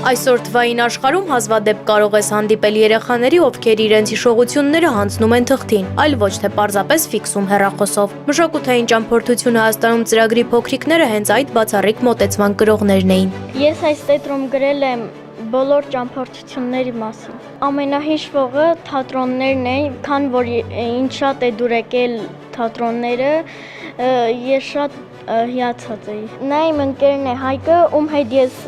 Այսօր թվային աշխարհում հազվադեպ կարող ես հանդիպել երեխաների, ովքեր իրենց հիշողությունները հանձնում են թղթին, այլ ոչ թե պարզապես ֆիքսում հեռախոսով։ Մշակութային ճամփորդություն Հայաստանում ծրագրի փոքրիկները հենց այդ բացառիկ մոտեցման կրողներն էին։ Ես այս տետրում գրել եմ բոլոր ճամփորդությունների մասին։ Ամենահիշվողը թատրոններն են, քան որ ինձ շատ է դուր եկել թատրոնները, ես շատ հիացած էի։ Նա իմ ընկերն է Հայկը, ում հետ ես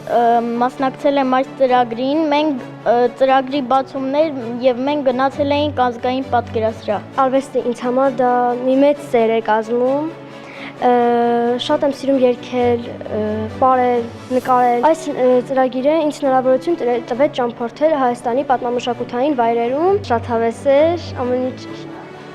մասնակցել եմ այս ծրագրին, մենք ծրագրի բացումներ եւ մենք գնացել էինք ազգային պատկերասրահ։ Արվեստը ինձ համար դա մի մեծ սեր է կազմում։ Շատ եմ սիրում երգել, պարել, նկարել։ Այս ծրագիրը ինձ հնարավորություն տվեց ճամփորդել Հայաստանի պատմամշակութային վայրերում։ Շատ հավես էր, ամեն ինչ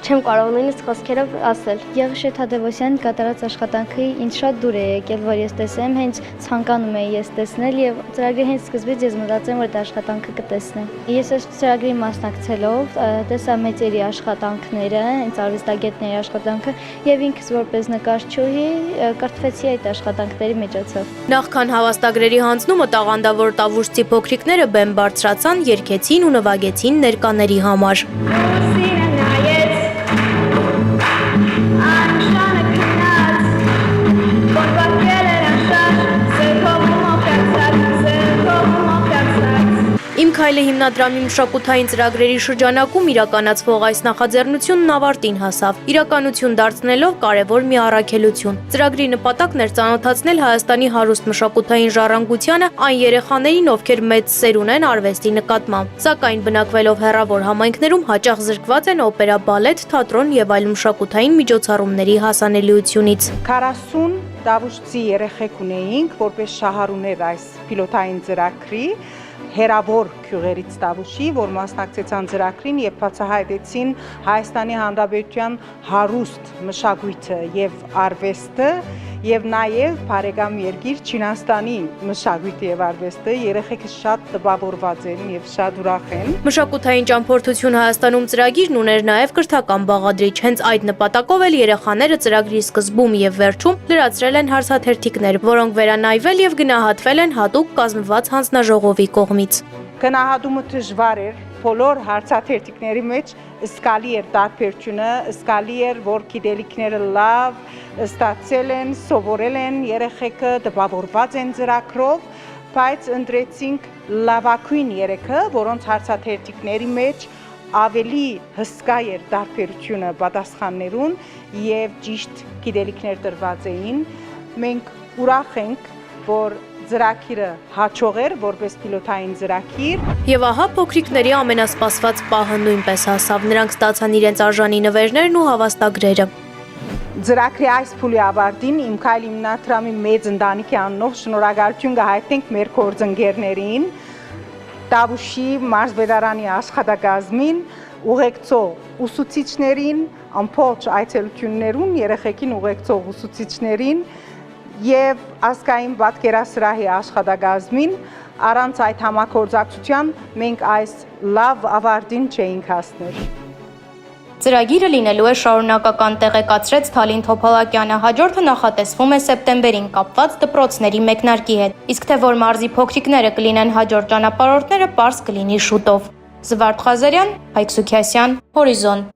չեմ կարող նույնիսկ խոսքերով ասել։ Եղիշե Թադևոսյանի կատարած աշխատանքը ինձ շատ դուր է եկել, որ ես տեսեմ, հենց ցանկանում էի ես տեսնել եւ ծրագրի հենց սկզբից ես մտածեմ, որ այդ աշխատանքը կտեսնեմ։ Ես այս ծրագրի մասնակցելով տեսա մեծերի աշխատանքները, հենց արվեստագետների աշխատանքը եւ ինքս որպես նկարչուհի կրթվեցի այդ աշխատանքների միջոցով։ Նախքան հավաստագրերի հանձնումը տաղանդավոր տավուշցի փոքրիկները բեմ բարձրացան, երգեցին ու նվագեցին ներկաների համար։ Իմ քայլը հիմնադրամի մշակութային ծրագրերի շրջանակում իրականացվող այս նախաձեռնությունն ավարտին հասավ, իրականություն դարձնելով կարևոր մի առաքելություն։ Ծրագրի նպատակն էր ծանոթացնել Հայաստանի հարուստ մշակութային ժառանգությանը այն երեխաներին, ովքեր մեծ սեր ունեն արվեստի նկատմամբ, սակայն բնակվելով հեռավոր համայնքներում հաճախ զրկված են օպերա, բալետ, թատրոն եւ այլ մշակութային միջոցառումների հասանելիությունից։ 40 տավուշցի երեխեք ունեինք, որպես շահառուներ այս պիլոտային ծրագրի, հերավոր քյուղերից տավուշի, որ մասնակցեցան ծրագրին եւ բացահայտեցին Հայաստանի Հանրապետության հարուստ մշակույթը եւ արվեստը եւ նաեւ բարեկամ երկիր Չինաստանի մշակույթը եւ արվեստը երեխեքը շատ տպավորված են եւ շատ ուրախ են։ Մշակութային ճամփորդություն Հայաստանում ծրագիրն ուներ նաեւ կրթական բաղադրիչ, հենց այդ նպատակով էլ երեխաները ծրագրի սկզբում եւ վերջում լրացրել են հարցաթերթիկներ, որոնք վերանայվել եւ գնահատվել են հատուկ կազմված հանձնաժողովի կողմից։ Գնահատումը դժվար էր, բոլոր հարցաթերթիկների մեջ զգալի էր տարբերությունը, զգալի էր, որ գիտելիքները լավ ստացել են, սովորել են երեխեքը, տպավորված են ծրագրով, բայց ընտրեցինք լավագույն երեխը, որոնց հարցաթերթիկների մեջ ավելի հսկա էր տարբերությունը պատասխաններուն եւ ճիշտ գիտելիքներ տրված էին։ Մենք ուրախ ենք, որ ծրագիրը հաջող էր որպես պիլոտային ծրագիր։ Եվ ահա փոքրիկների ամենասպասված պահը նույնպես հասավ, նրանք ստացան իրենց արժանի նվերներն ու հավաստագրերը։ Ծրագրի այս փուլի ավարտին իմ քայլ հիմնադրամի մեծ ընտանիքի անունով շնորհակալություն կհայտնենք մեր գործընկերներին, Տավուշի մարզպետարանի աշխատակազմին, ուղեկցող ուսուցիչներին, ամբողջ այցելություններուն երեխեքին ուղեկցող ուսուցիչներին եւ ազգային պատկերասրահի աշխատակազմին, առանց այդ համագործակցության մենք այս լավ ավարտին չէինք հասնել։ Ծրագիրը լինելու է շարունակական, տեղեկացրեց Թալին Թոփալակյանը, հաջորդը նախատեսվում է սեպտեմբերին կապված դպրոցների մեկնարկի հետ, իսկ թե որ մարզի փոքրիկները կլինեն հաջորդ ճանապարհորդները, պարզ կլինի շուտով։ Զվարթ Ղազարյան, Հայկ Սուքիասյան, Հորիզոն։